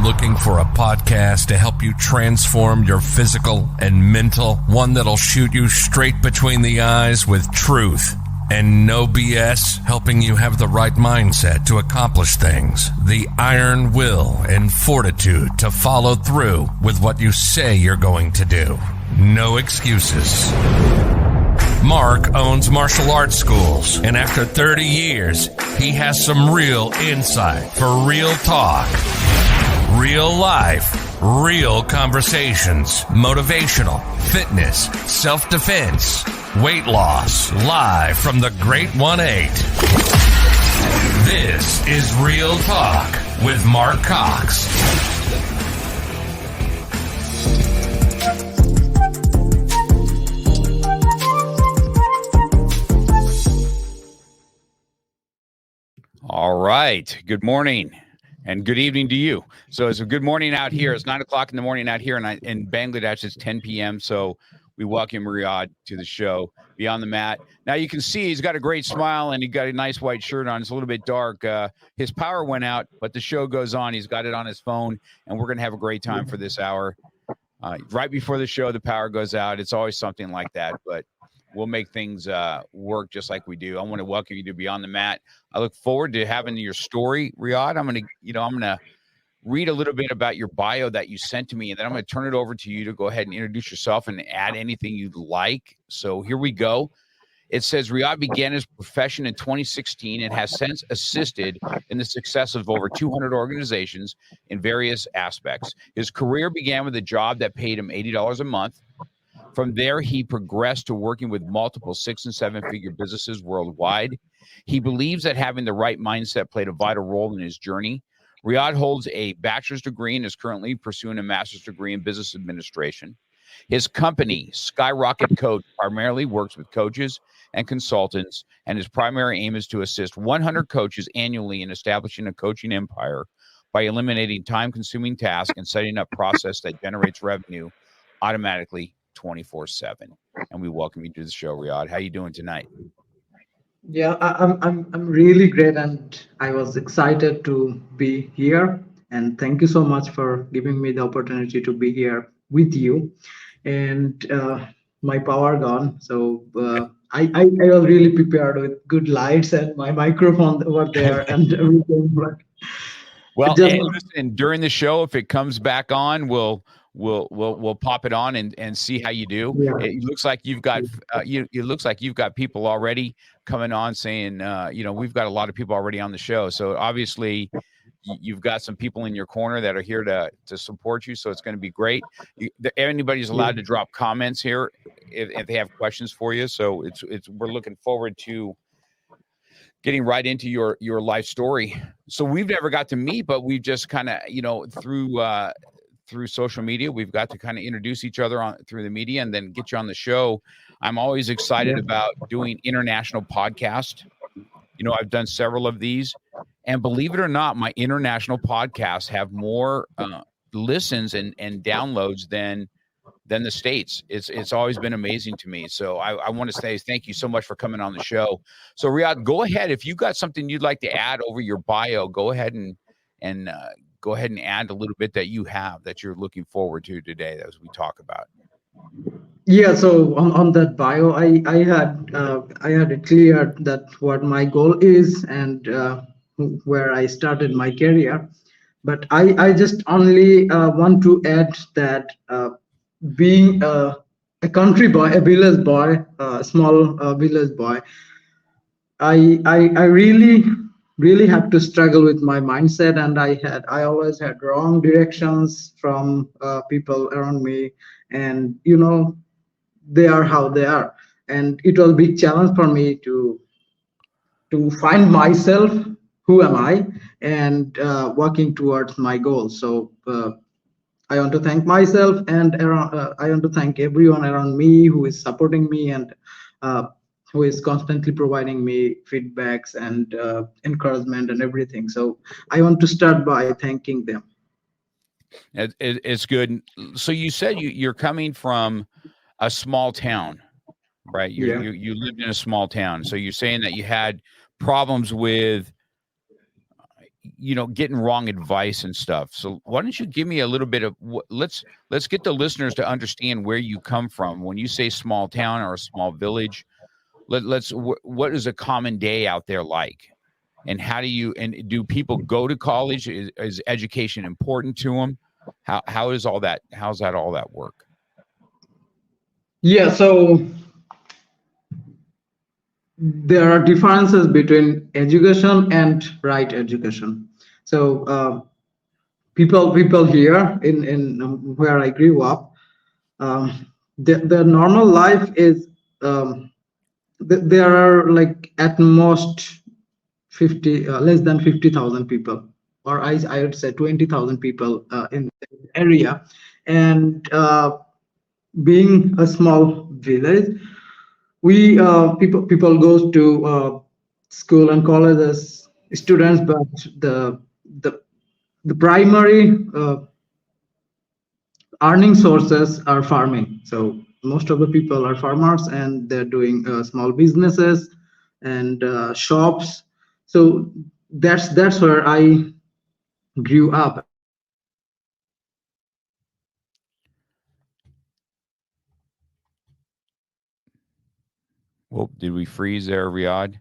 looking for a podcast to help you transform your physical and mental? One that'll shoot you straight between the eyes with truth and no BS, helping you have the right mindset to accomplish things, the iron will and fortitude to follow through with what you say you're going to do. No excuses. Mark owns martial arts schools, and after 30 years, he has some real insight for real talk, real life, real conversations, motivational, fitness, self-defense, weight loss, live from the Great 1-8. This is Real Talk with Mark Cox. All right. Good morning and good evening to you. So it's a good morning out here. It's 9 o'clock in the morning out here, and in Bangladesh it's 10 p.m. So we welcome Riyad to the show, Beyond the Mat. Now you can see he's got a great smile and he got a nice white shirt on. It's a little bit dark. His power went out, but the show goes on. He's got it on his phone, and we're going to have a great time for this hour. Right before the show, the power goes out. It's always something like that, but we'll make things work just like we do. I want to welcome you to Beyond the Mat. I look forward to having your story, Riyad. I'm going to read a little bit about your bio that you sent to me, and then I'm going to turn it over to you to go ahead and introduce yourself and add anything you'd like. So here we go. It says Riyad began his profession in 2016 and has since assisted in the success of over 200 organizations in various aspects. His career began with a job that paid him $80 a month. From there, he progressed to working with multiple 6- and 7-figure businesses worldwide. He believes that having the right mindset played a vital role in his journey. Riyad holds a bachelor's degree and is currently pursuing a master's degree in business administration. His company, SkyrocketCoach, primarily works with coaches and consultants, and his primary aim is to assist 100 coaches annually in establishing a coaching empire by eliminating time-consuming tasks and setting up process that generates revenue automatically 24/7. And we welcome you to the show, Riyad. How you doing tonight? Yeah, I'm really great, and I was excited to be here. And thank you so much for giving me the opportunity to be here with you. And my power gone, so I was really prepared with good lights and my microphone over there and everything. Well, and listen, during the show, if it comes back on, we'll pop it on and see how you do. Yeah. It looks like you've got it looks like you've got people already coming on saying we've got a lot of people already on the show. So obviously you've got some people in your corner that are here to support you. So it's going to be great. Anybody's allowed to drop comments here if they have questions for you. So we're looking forward to getting right into your life story. So we've never got to meet, but we've just kind of through social media, we've got to kind of introduce each other through the media and then get you on the show. I'm always excited about doing international podcasts. I've done several of these, and believe it or not, my international podcasts have more listens and downloads than the States. It's always been amazing to me. So I want to say thank you so much for coming on the show. So Riyad, go ahead. If you've got something you'd like to add over your bio, go ahead and add a little bit that you have that you're looking forward to today as we talk about. Yeah, so on that bio, I had it clear that what my goal is and where I started my career. But I just only want to add that being a country boy, a village boy, a small village boy, I really have to struggle with my mindset, and I always had wrong directions from people around me, and they are how they are, and it was a big challenge for me to find myself, who am I, and working towards my goals. So I want to thank myself, and I want to thank everyone around me who is supporting me and who is constantly providing me feedbacks and encouragement and everything. So I want to start by thanking them. It's good. So you said you're coming from a small town, right? You lived in a small town. So you're saying that you had problems with, getting wrong advice and stuff. So why don't you give me a little bit of let's get the listeners to understand where you come from. When you say small town or a small village, what is a common day out there like? And do people go to college? Is education important to them? How's that all that work? Yeah, so there are differences between education and right education. So people here in where I grew up, the normal life is there are like at most 50 less than 50,000 people, or I would say 20,000 people in the area, and being a small village, we people goes to school and colleges, students, but the the primary earning sources are farming. So most of the people are farmers, and they're doing small businesses and shops. So that's where I grew up. Well, did we freeze there, Riyad?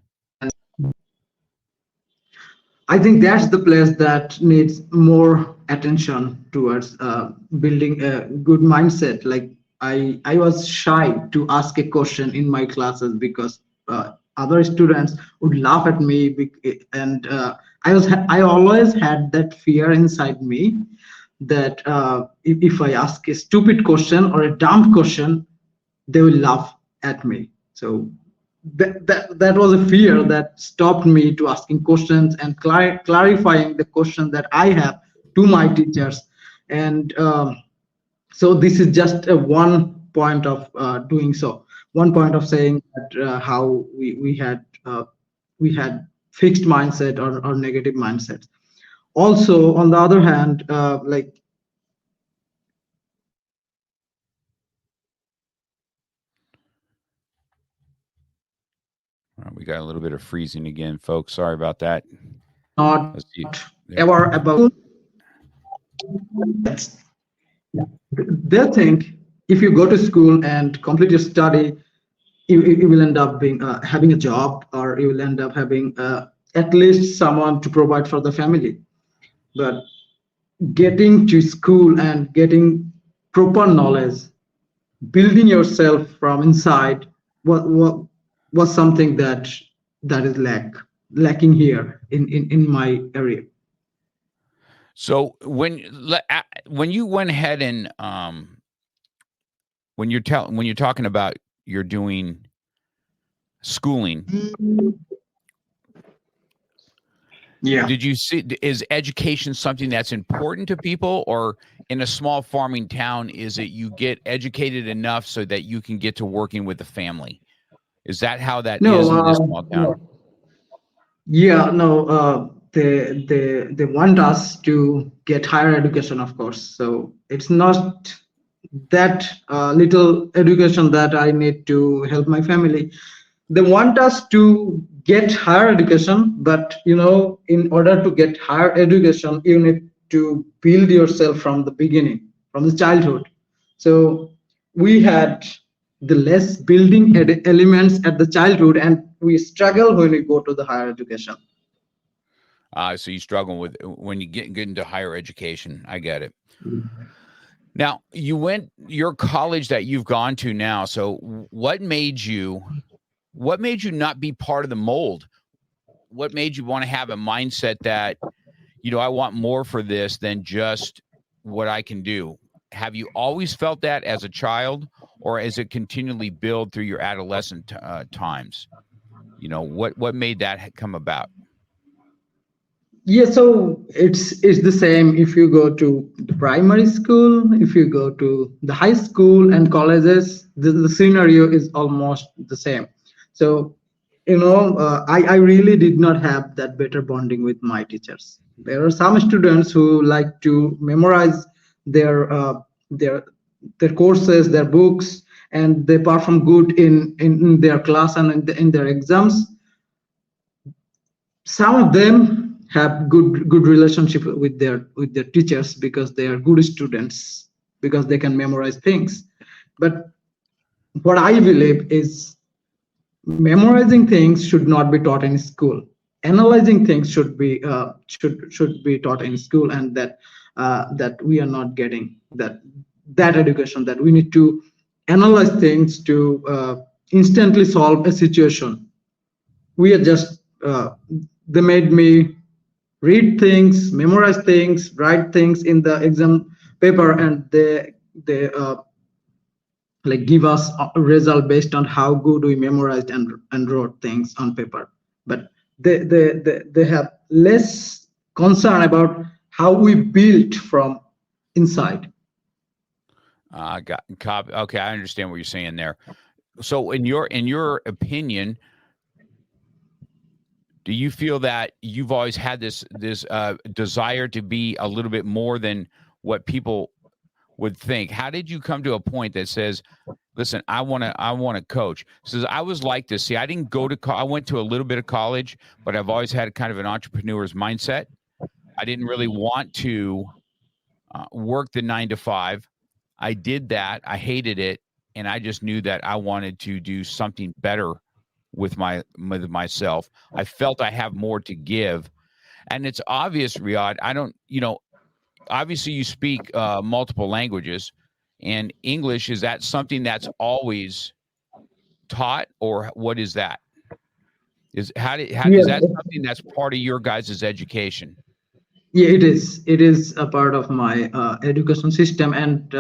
I think that's the place that needs more attention towards building a good mindset. Like I was shy to ask a question in my classes because other students would laugh at me, and I always had that fear inside me that if I ask a stupid question or a dumb question, they will laugh at me. So that was a fear that stopped me to asking questions and clarifying the question that I have to my teachers. And so this is just a one point of doing so. One point of saying that how we had fixed mindset or negative mindsets. Also, on the other hand, like We got a little bit of freezing again, folks. Sorry about that. not ever about they think if you go to school and complete your study, you will end up being having a job, or you will end up having at least someone to provide for the family. But getting to school and getting proper knowledge, building yourself from inside, was something that is lacking here in my area. So when you went ahead and when you're talking about you're doing schooling, Yeah. did you see, is education something that's important to people, or in a small farming town, is it you get educated enough so that you can get to working with the family? Is that how that No, is in this small town? yeah, no, they want us to get higher education, of course. So it's not that little education that I need to help my family. They want us to get higher education, but in order to get higher education, you need to build yourself from the beginning, from the childhood. So we had the less building elements at the childhood, and we struggle when we go to the higher education. So you struggle with when you get into higher education. I get it. Now, your college that you've gone to now. So what made you not be part of the mold? What made you want to have a mindset that, I want more for this than just what I can do? Have you always felt that as a child, or as it continually build through your adolescent times? What made that come about? Yeah, so it's the same if you go to the primary school, if you go to the high school and colleges, the scenario is almost the same. So, I really did not have that better bonding with my teachers. There are some students who like to memorize their their their courses, their books, and they perform good in their class and in their exams. Some of them have good relationship with their teachers because they are good students, because they can memorize things. But what I believe is memorizing things should not be taught in school. Analyzing things should be taught in school, and that we are not getting that education, that we need to analyze things to instantly solve a situation. We are just they made me read things, memorize things, write things in the exam paper, and they like give us a result based on how good we memorized and wrote things on paper. But they have less concern about how we built from inside. Okay, I understand what you're saying there. So in your opinion, do you feel that you've always had this desire to be a little bit more than what people would think? How did you come to a point that says, listen, I want to coach? Says, I was like this. See, I didn't go to I went to a little bit of college, but I've always had kind of an entrepreneur's mindset. I didn't really want to work the 9 to 5. I did that. I hated it. And I just knew that I wanted to do something better with myself. I felt I have more to give. And it's obvious, Riyad, obviously you speak multiple languages, and English, is that something that's always taught, or what is that? Is that something that's part of your guys' education? Yeah, it is. It is a part of my education system, and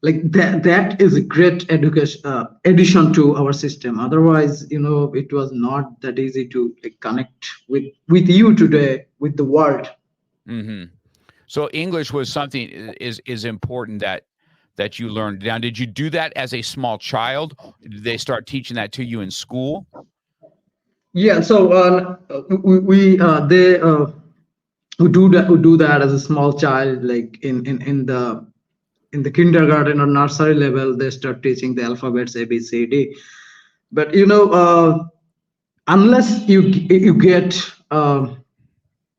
like that is a great education addition to our system. Otherwise, it was not that easy to connect with you today, with the world. Mm-hmm. So English was something is important that you learned. Now, did you do that as a small child? Did they start teaching that to you in school? Yeah. So we do that as a small child, like in the kindergarten or nursery level. They start teaching the alphabets A, B, C, D. But unless you get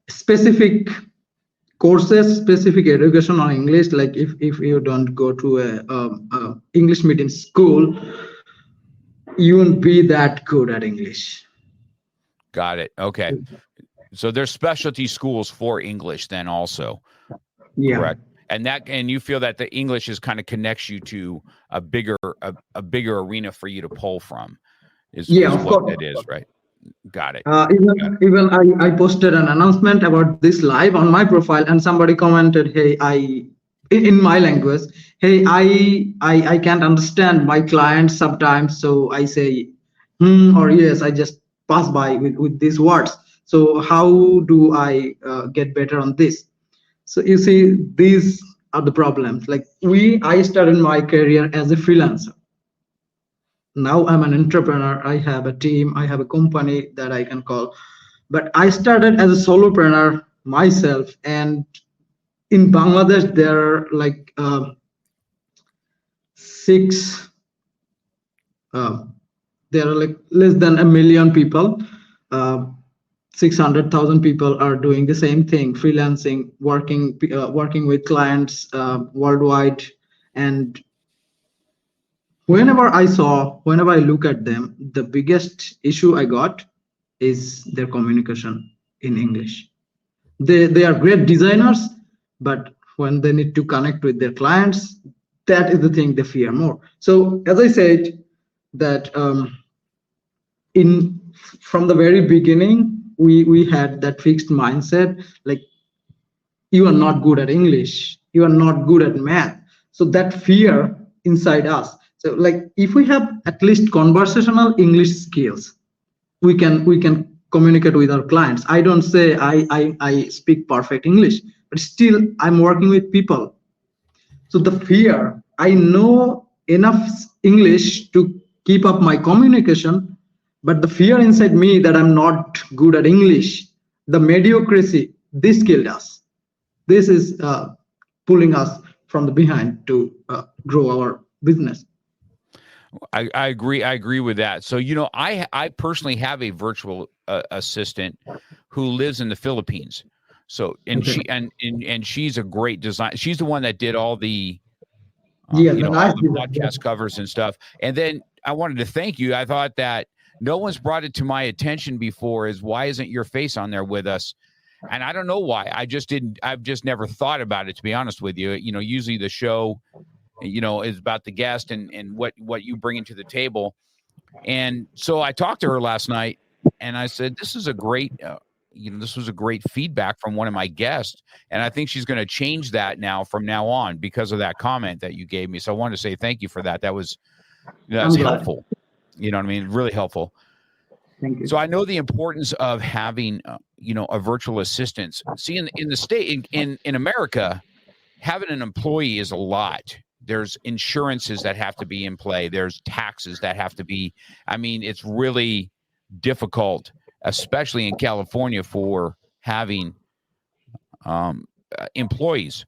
specific courses, specific education on English, like if you don't go to a English medium school, you won't be that good at English. Got it. Okay. So there's specialty schools for English then also. Yeah. Correct. And you feel that the English is kind of connects you to a bigger arena for you to pull from. Is what it is, right? Got it. Even I posted an announcement about this live on my profile, and somebody commented, "Hey, in my language, hey, I can't understand my clients sometimes, so I say or yes, I just pass by with these words. So how do I get better on this?" So you see, these are the problems. Like I started my career as a freelancer. Now I'm an entrepreneur. I have a team. I have a company that I can call. But I started as a solopreneur myself. And in Bangladesh, there are like there are like less than 1 million people. 600,000 people are doing the same thing, freelancing, working with clients worldwide. And whenever I look at them, the biggest issue I got is their communication in English. They are great designers, but when they need to connect with their clients, that is the thing they fear more. So as I said, that from the very beginning, we had that fixed mindset, like, you are not good at English, you are not good at math. So that fear inside us. So like, if we have at least conversational English skills, we can communicate with our clients. I don't say I speak perfect English, but still I'm working with people. So the fear, I know enough English to keep up my communication, but the fear inside me that I'm not good at English, the mediocrity, this killed us. This is pulling us from the behind to grow our business. I agree with that. So, I personally have a virtual assistant who lives in the Philippines. So, and Okay. and she's a great design. She's the one that did all the, Yeah, you the know, all nice the design. Yeah. podcast covers and stuff. And then I wanted to thank you. I thought that no one's brought it to my attention before is why isn't your face on there with us? And I don't know why. I've just never thought about it, to be honest with you. You know, usually the show, you know, is about the guest and what you bring into the table. And so I talked to her last night and I said, this is a great, this was a great feedback from one of my guests. And I think she's going to change that now from now on because of that comment that you gave me. So I wanted to say thank you for that. That's I'm glad. helpful. You know what I mean? Really helpful. Thank you. So I know the importance of having, a virtual assistant. See, in the state, in America, having an employee is a lot. There's insurances that have to be in play. There's taxes that have to be. I mean, it's really difficult, especially in California, for having employees.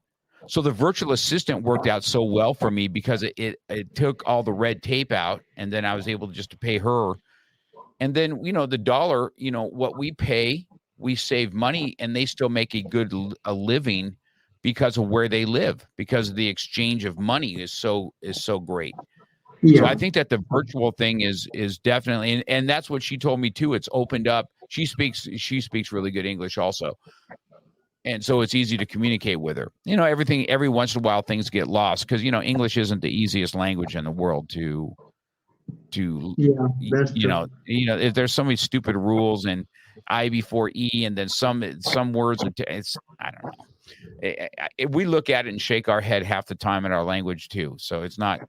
So the virtual assistant worked out so well for me because it took all the red tape out, and then I was able to pay her. And then, the dollar, what we pay, we save money, and they still make a living because of where they live, because the exchange of money is so great. Yeah. So I think that the virtual thing is definitely, and that's what she told me too. It's opened up. She speaks really good English also. And so it's easy to communicate with her. Every once in a while things get lost because, English isn't the easiest language in the world to Yeah, that's true. if there's so many stupid rules and I before E and then some words, it's, I don't know. We look at it and shake our head half the time in our language too. So it's not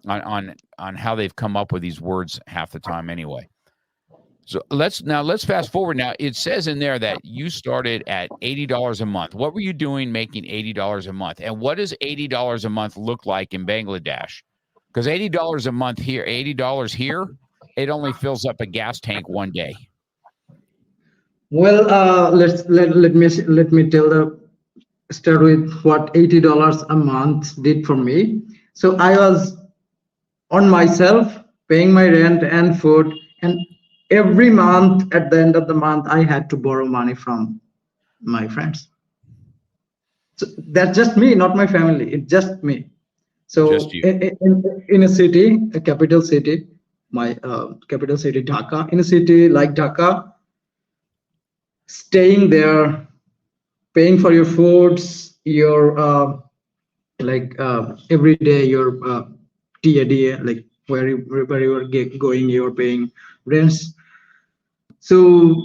on how they've come up with these words half the time anyway. So let's fast forward. Now it says in there that you started at $80 a month. What were you doing making $80 a month? And what does $80 a month look like in Bangladesh? Because $80 a month here, $80 here, it only fills up a gas tank one day. Well, let me start with what $80 a month did for me. So I was on myself, paying my rent and food, and every month at the end of the month I had to borrow money from my friends. So that's just me, not my family. It's just me. So Just you. in a city, a capital city, my capital city Dhaka, in a city like Dhaka, staying there, paying for your foods, your every day your TAD, like wherever you are going, you're paying rents. So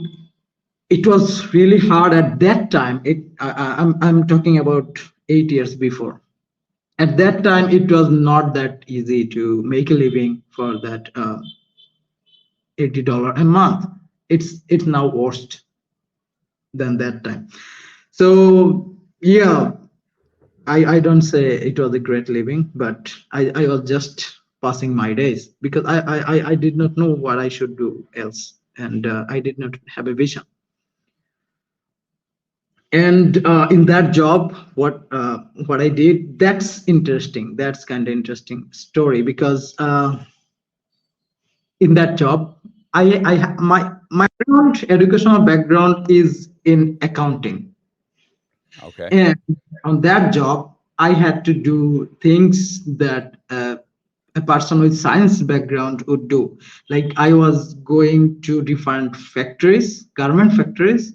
it was really hard at that time. I'm talking about 8 years before. At that time, it was not that easy to make a living for that $80 a month. It's now worse than that time. So yeah, I don't say it was a great living, but I was just passing my days because I did not know what I should do else, and I did not have a vision. And in that job, what I did, that's interesting. That's kind of interesting story because in that job, my educational background is in accounting. Okay. And on that job, I had to do things that a person with science background would do. Like I was going to different factories, garment factories,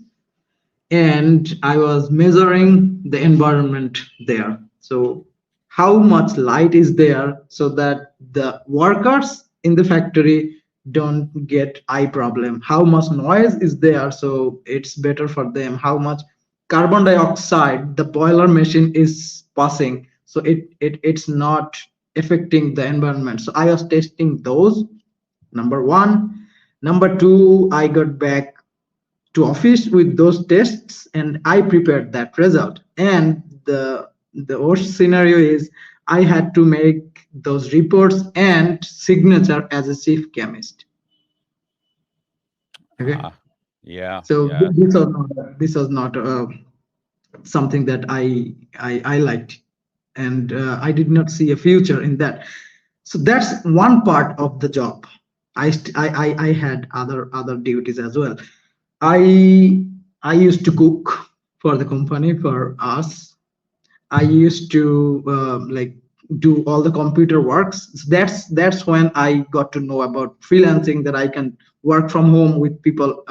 and I was measuring the environment there. So how much light is there so that the workers in the factory don't get eye problem? How much noise is there so it's better for them? How much carbon dioxide the boiler machine is passing so it's not affecting the environment? So I was testing those, number one. Number two, I got back to office with those tests and I prepared that result. And the worst scenario is I had to make those reports and signature as a chief chemist. Okay. Yeah. So yeah. this was not something that I liked, and I did not see a future in that. So that's one part of the job. I had other duties as well. I used to cook for the company for us. I used to like do all the computer works. That's when I got to know about freelancing, that I can work from home with people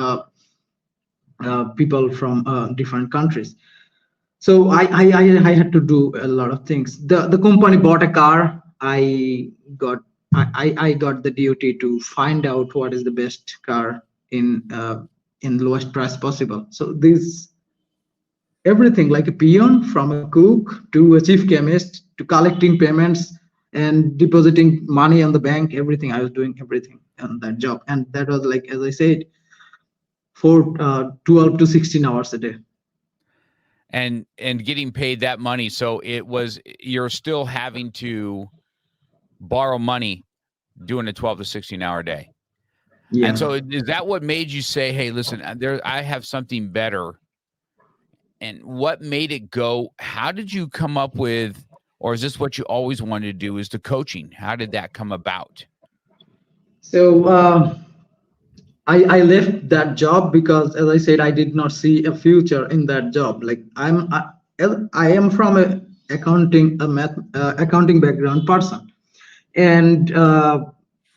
from different countries. So I had to do a lot of things. The company bought a car. Got I got the duty to find out what is the best car in lowest price possible. So this everything, like a peon, from a cook to a chief chemist to collecting payments and depositing money on the bank, everything. I was doing everything on that job, and that was, like, as I said, for 12 to 16 hours a day. And getting paid that money. So you're still having to borrow money doing a 12 to 16 hour day. Yeah. And so is that what made you say, hey, listen, I have something better? And what made it go? How did you come up with, or is this what you always wanted to do, is the coaching? How did that come about? So I left that job because, as I said, I did not see a future in that job. Like, I am from a accounting background person, and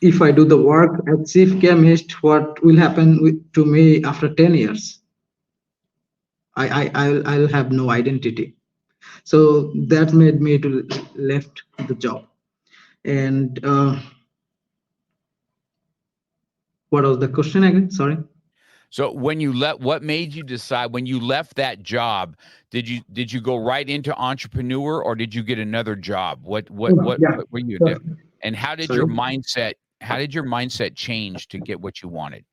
if I do the work as chief chemist, what will happen to me after 10 years? I'll have no identity. So that made me to left the job. And what was the question again? Sorry. So when you what made you decide, when you left that job, did you go right into entrepreneur, or did you get another job? What were you doing? And how did your mindset change to get what you wanted?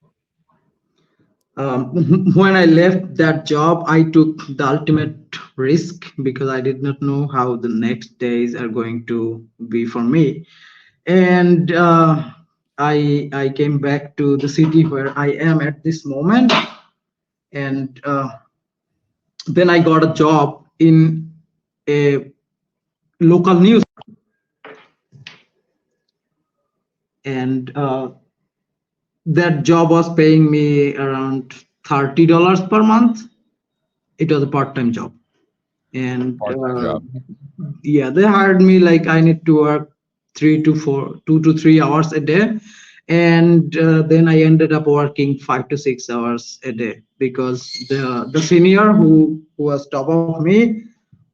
When I left that job, I took the ultimate risk because I did not know how the next days are going to be for me. And I came back to the city where I am at this moment, and then I got a job in a local news, and that job was paying me around $30 per month. It was a part-time job, and yeah, they hired me like I need to work 2 to 3 hours a day, and then I ended up working 5 to 6 hours a day because the senior who was top of me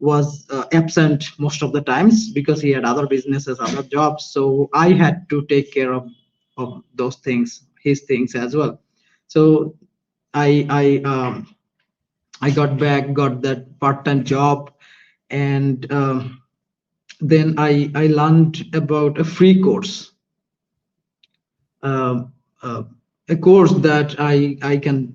was absent most of the times because he had other businesses, other jobs. So I had to take care of those things, his things as well. So I got that part-time job, and then I learned about a free course, a course that I can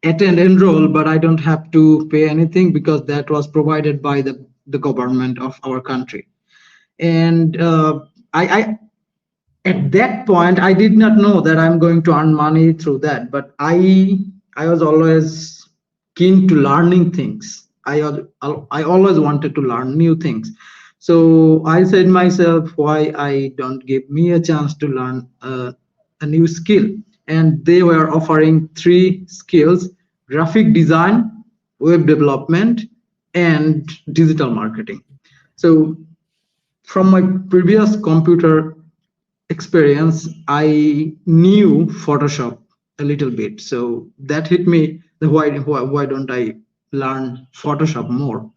enroll, but I don't have to pay anything because that was provided by the government of our country. And I at that point I did not know that I'm going to earn money through that, but I was always keen to learning things. I always wanted to learn new things. So I said myself, why I don't give me a chance to learn a new skill? And they were offering 3 skills: graphic design, web development, and digital marketing. So from my previous computer experience, I knew Photoshop a little bit. So that hit me, why don't I learn Photoshop more?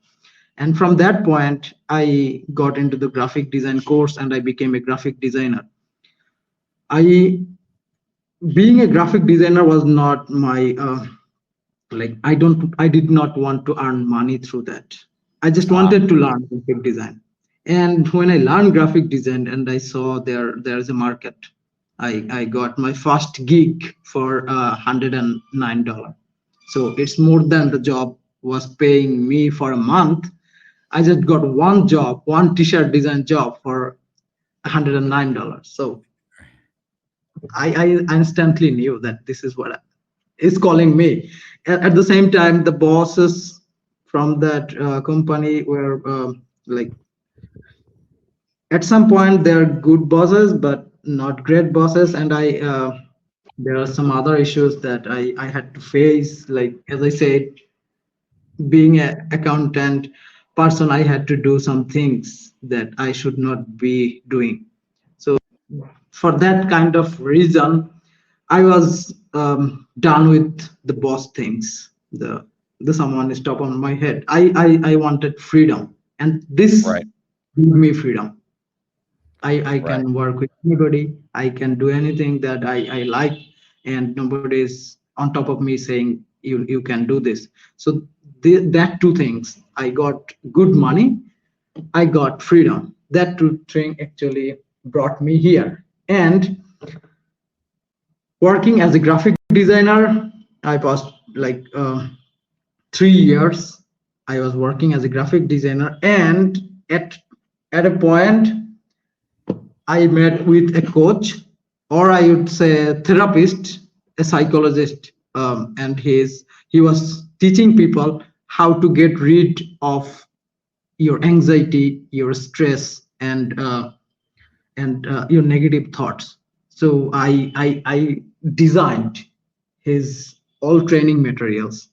And from that point, I got into the graphic design course and I became a graphic designer. Being a graphic designer was not my I did not want to earn money through that. I just wanted to learn graphic design. And when I learned graphic design and I saw there's a market, I got my first gig for $109. So it's more than the job was paying me for a month. I just got one job, one t-shirt design job for $109. So I instantly knew that this is what is calling me. At the same time, the bosses from that company were at some point they're good bosses, but not great bosses, and there are some other issues that I had to face. Like as I said, being an accountant person, I had to do some things that I should not be doing. So for that kind of reason, I was done with the boss things. The someone is top on my head. I wanted freedom, and this Right. gave me freedom. I Right. can work with anybody. I can do anything that I like, and nobody is on top of me saying you can do this. So that two things, I got good money, I got freedom. That two thing actually brought me here. And working as a graphic designer, I was like 3 years. I was working as a graphic designer, and at a point I met with a coach, or I would say a therapist, a psychologist, and he was teaching people how to get rid of your anxiety, your stress, and your negative thoughts. So I designed his all training materials.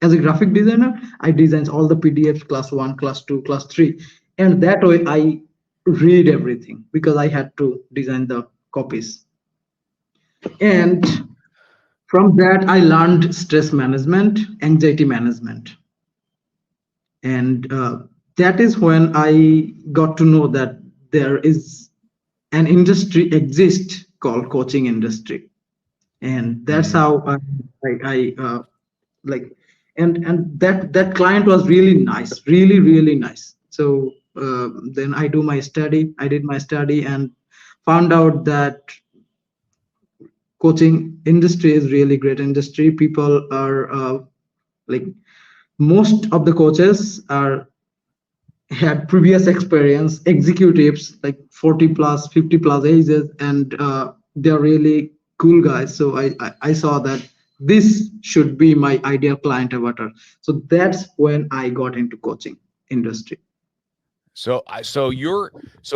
As a graphic designer, I design all the PDFs, class 1, class 2, class 3, and that way I read everything because I had to design the copies. And from that I learned stress management, anxiety management, and that is when I got to know that there is an industry exists called coaching industry. And that's Mm. how I like, and that client was really nice, really nice. So then I did my study, and found out that coaching industry is really great industry. People are like, most of the coaches are had previous experience, executives like 40 plus, 50 plus ages, and they're really cool guys. So I saw that this should be my ideal client avatar. So that's when I got into coaching industry. So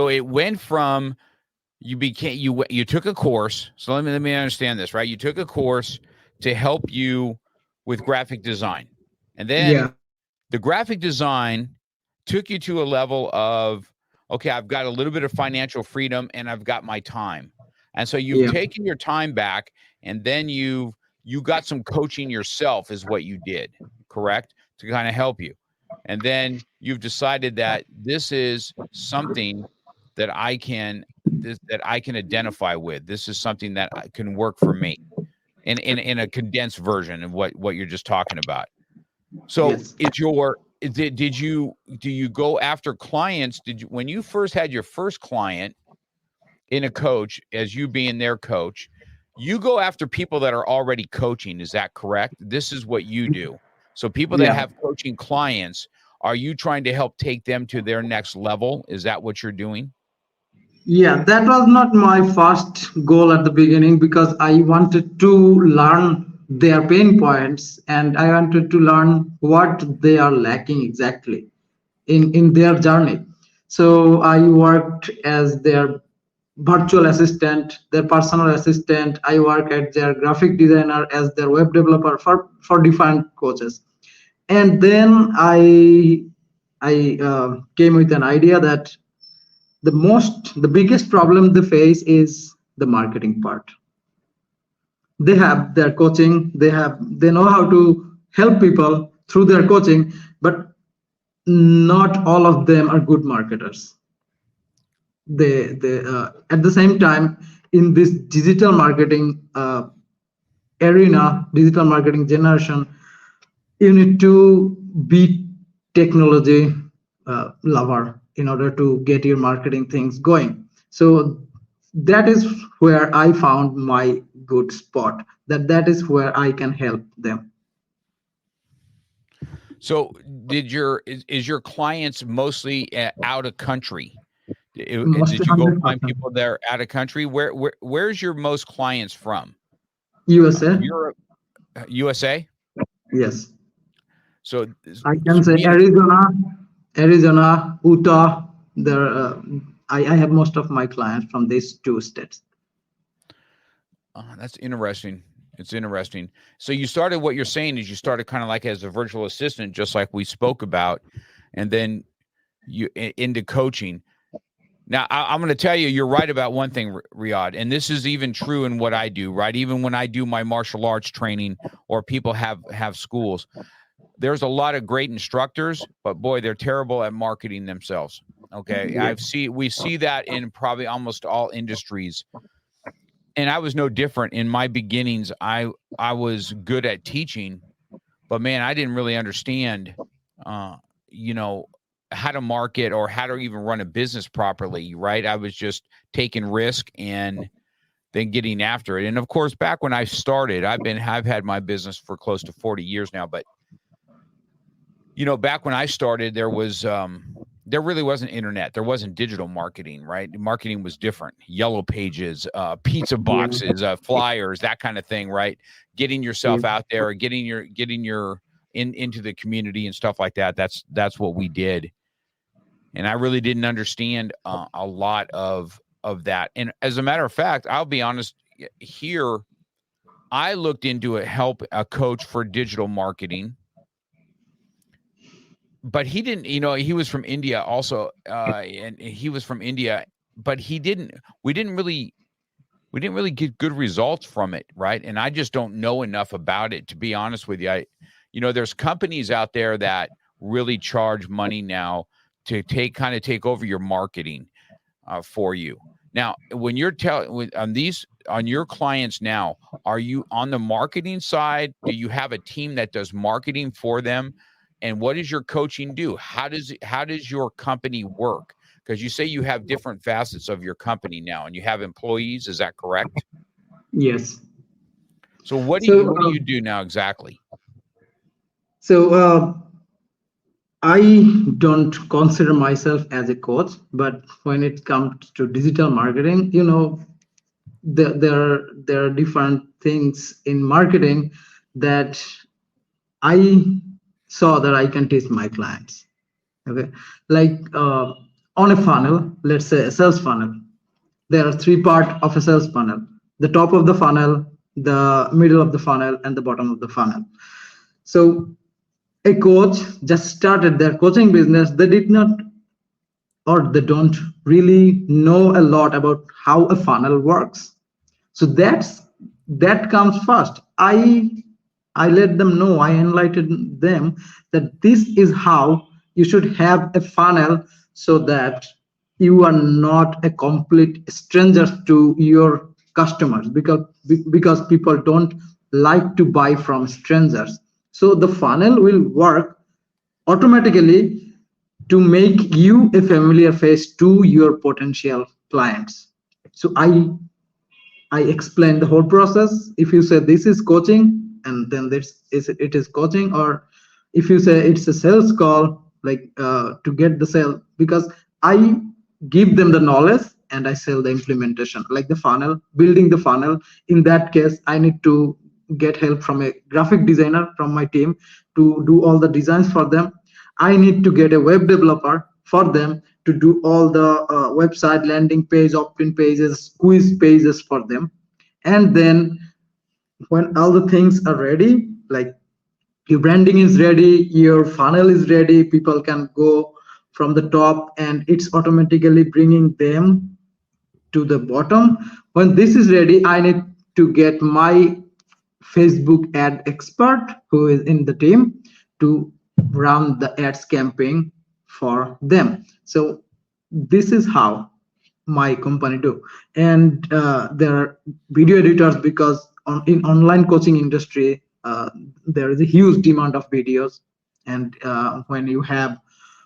it went from you took a course. So let me understand this, right? You took a course to help you with graphic design. And then Yeah, the graphic design took you to a level of, okay, I've got a little bit of financial freedom and I've got my time. And so you've yeah, taken your time back, and then you got some coaching yourself is what you did, correct? To kind of help you. And then you've decided that this is something that I can identify with. This is something that can work for me in a condensed version of what you're just talking about. So yes. do you go after clients? Did you, when you first had your first client in a coach, as you being their coach, you go after people that are already coaching? Is that correct? This is what you do. So people that Yeah. have coaching clients, are you trying to help take them to their next level? Is that what you're doing? Yeah, that was not my first goal at the beginning, because I wanted to learn their pain points, and I wanted to learn what they are lacking exactly in their journey. So I worked as their virtual assistant, their personal assistant. I work as their graphic designer, as their web developer for different coaches. And then I came with an idea that the biggest problem they face is the marketing part. They have their coaching, they know how to help people through their coaching, but not all of them are good marketers. They at the same time, in this digital marketing arena, digital marketing generation, you need to be technology lover in order to get your marketing things going. So that is where I found my good spot, that is where I can help them. So is your clients mostly out of country? Mostly Did you go find 100% people that are out of country? Where's your most clients from? USA. Europe, USA. Yes, So I can so say being Arizona, Utah. There, I have most of my clients from these two states. That's interesting. It's interesting. So you started, what you're saying is you started kind of like as a virtual assistant, just like we spoke about, and then you into coaching. Now, I'm going to tell you, you're right about one thing, Riyad, and this is even true in what I do, right? Even when I do my martial arts training or people have schools, there's a lot of great instructors, but boy, they're terrible at marketing themselves. Okay. Yeah. We see that in probably almost all industries. And I was no different in my beginnings. I was good at teaching, but man, I didn't really understand, you know, how to market or how to even run a business properly. Right. I was just taking risk and then getting after it. And of course, back when I started, I've had my business for close to 40 years now, but you know, back when I started, there really wasn't internet. There wasn't digital marketing, right? Marketing was different. Yellow pages, pizza boxes, flyers, that kind of thing, right? Getting yourself out there, getting your into the community and stuff like that. That's what we did. And I really didn't understand a lot of that. And as a matter of fact, I'll be honest here, I looked into a coach for digital marketing. But he didn't, you know, he was from India also, and he was from India, but we didn't really get good results from it, right? And I just don't know enough about it, to be honest with you. There's companies out there that really charge money now to take over your marketing for you. Now, when you're on your clients now, are you on the marketing side? Do you have a team that does marketing for them? And what does your coaching do? How does your company work? Because you say you have different facets of your company now, and you have employees. Is that correct? Yes. So what do you do now exactly? So I don't consider myself as a coach, but when it comes to digital marketing, there are different things in marketing that I saw that I can teach my clients. Okay, like on a funnel, let's say a sales funnel, there are three parts of a sales funnel: the top of the funnel, the middle of the funnel, and the bottom of the funnel. So a coach just started their coaching business. They did not, or they don't really know a lot about how a funnel works. So that comes first. I let them know, I enlightened them that this is how you should have a funnel, so that you are not a complete stranger to your customers, because people don't like to buy from strangers. So the funnel will work automatically to make you a familiar face to your potential clients. So I explain the whole process. If you say this is coaching, and then it is coaching, or if you say it's a sales call, like to get the sale, because I give them the knowledge and I sell the implementation, like the funnel, building the funnel. In that case, I need to get help from a graphic designer from my team to do all the designs for them. I need to get a web developer for them to do all the website, landing page, opt-in pages, quiz pages for them. And then when all the things are ready, like your branding is ready, your funnel is ready, people can go from the top and it's automatically bringing them to the bottom. When this is ready, I need to get my Facebook ad expert who is in the team to run the ads campaign for them. So this is how my company do. And there are video editors, because in online coaching industry, there is a huge demand of videos. And when you have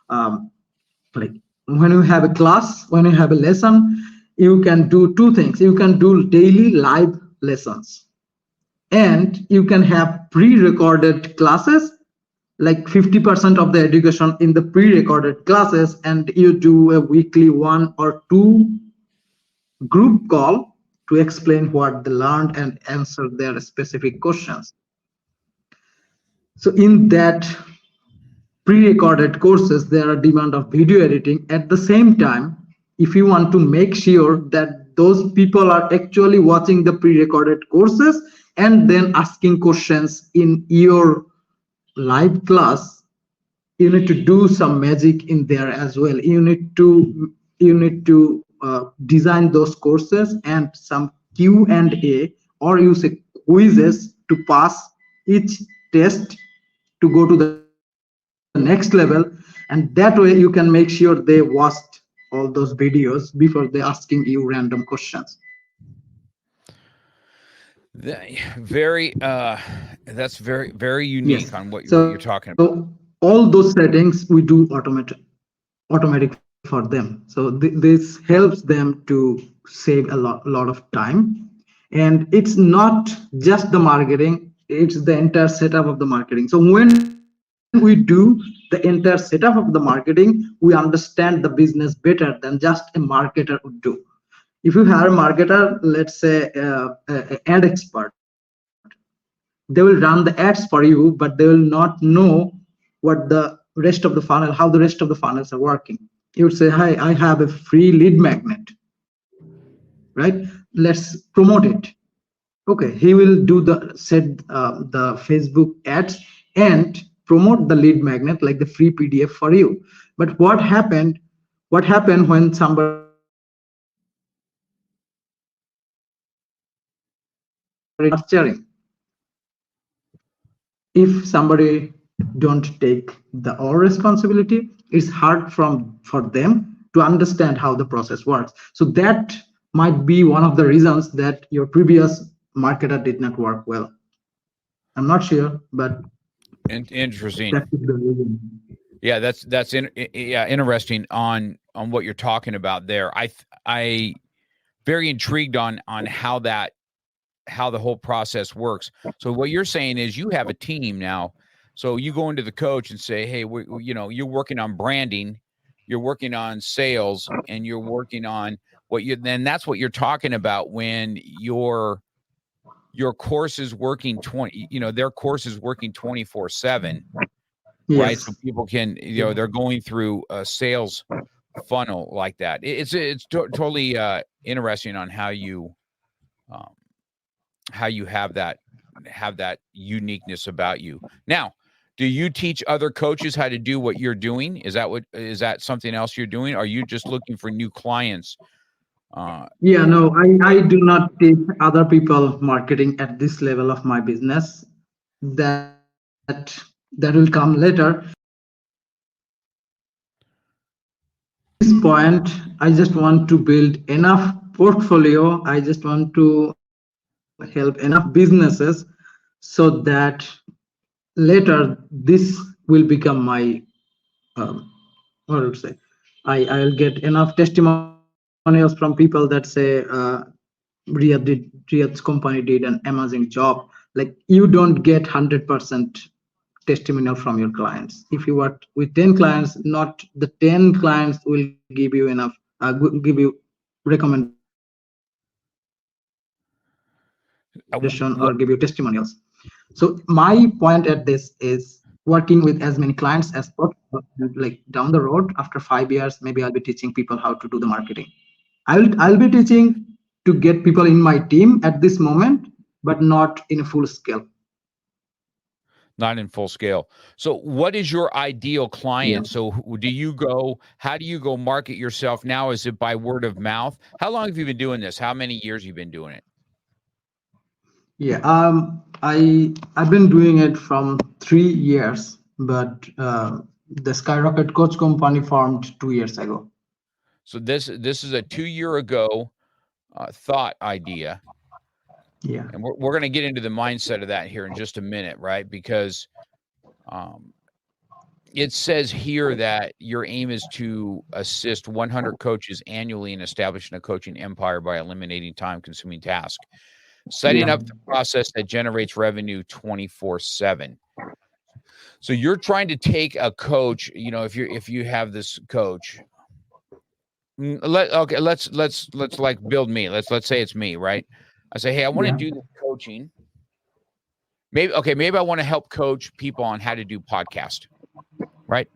when you have a class, when you have a lesson, you can do two things. You can do daily live lessons, and you can have pre-recorded classes, like 50% of the education in the pre-recorded classes, and you do a weekly 1 or 2 group call to explain what they learned and answer their specific questions. So in that pre-recorded courses, there are demand of video editing. At the same time, if you want to make sure that those people are actually watching the pre-recorded courses and then asking questions in your live class, you need to do some magic in there as well. You need to design those courses and some Q&A, or use a quizzes to pass each test to go to the next level. And that way you can make sure they watched all those videos before they asking you random questions. Very that's very, very unique Yes. on what you're talking about. So all those settings we do automatically for them. So this helps them to save a lot of time. And it's not just the marketing, it's the entire setup of the marketing. So when we do the entire setup of the marketing, we understand the business better than just a marketer would do. If you hire a marketer, let's say an ad expert, they will run the ads for you, but they will not know what the rest of the funnel, how the rest of the funnels are working. You would say, hi, I have a free lead magnet, right? Let's promote it. Okay, he will do the the Facebook ads and promote the lead magnet like the free PDF for you. But what happened when somebody starts sharing? If somebody don't take the all responsibility, it's hard for them to understand how the process works. So that might be one of the reasons that your previous marketer did not work well. I'm not sure, but Interesting. that is the reason. Yeah, yeah, interesting on what you're talking about there. I very intrigued on how the whole process works. So what you're saying is you have a team now. So you go into the coach and say, "Hey, you're working on branding, you're working on sales, and you're working on then that's what you're talking about when your course is working their course is working 24/7, right? So Yes. people can, they're going through a sales funnel like that. Totally interesting on um, how you have that uniqueness about you. Now, do you teach other coaches how to do what you're doing? Is that something else you're doing? Are you just looking for new clients? Yeah, no, I do not teach other people marketing at this level of my business. That will come later. At this point, I just want to build enough portfolio. I just want to help enough businesses so that later this will become my um, what would say, I'll get enough testimonials from people that say Riyad's company did an amazing job. Like, you don't get 100% testimonial from your clients. If you work with 10 clients, not the 10 clients will give you enough, give you recommendation or give you testimonials. So my point at this is working with as many clients as possible. Like, down the road, after 5 years, maybe I'll be teaching people how to do the marketing. I'll be teaching to get people in my team at this moment, but not in a full scale. Not in full scale. So what is your ideal Yeah. client? So how do you go market yourself now? Is it by word of mouth? How long have you been doing this? How many years have you been doing it? Yeah. I've been doing it from 3 years, but the Skyrocket Coach company formed 2 years ago. So this is a 2 year ago thought idea. Yeah. And we're going to get into the mindset of that here in just a minute, right? Because it says here that your aim is to assist 100 coaches annually in establishing a coaching empire by eliminating time-consuming tasks, setting up the process that generates revenue 24/7. So you're trying to take a coach, if you have this coach, let's like build me. Let's say it's me, right? I say, hey, I want to do this coaching. Maybe I want to help coach people on how to do podcast, right?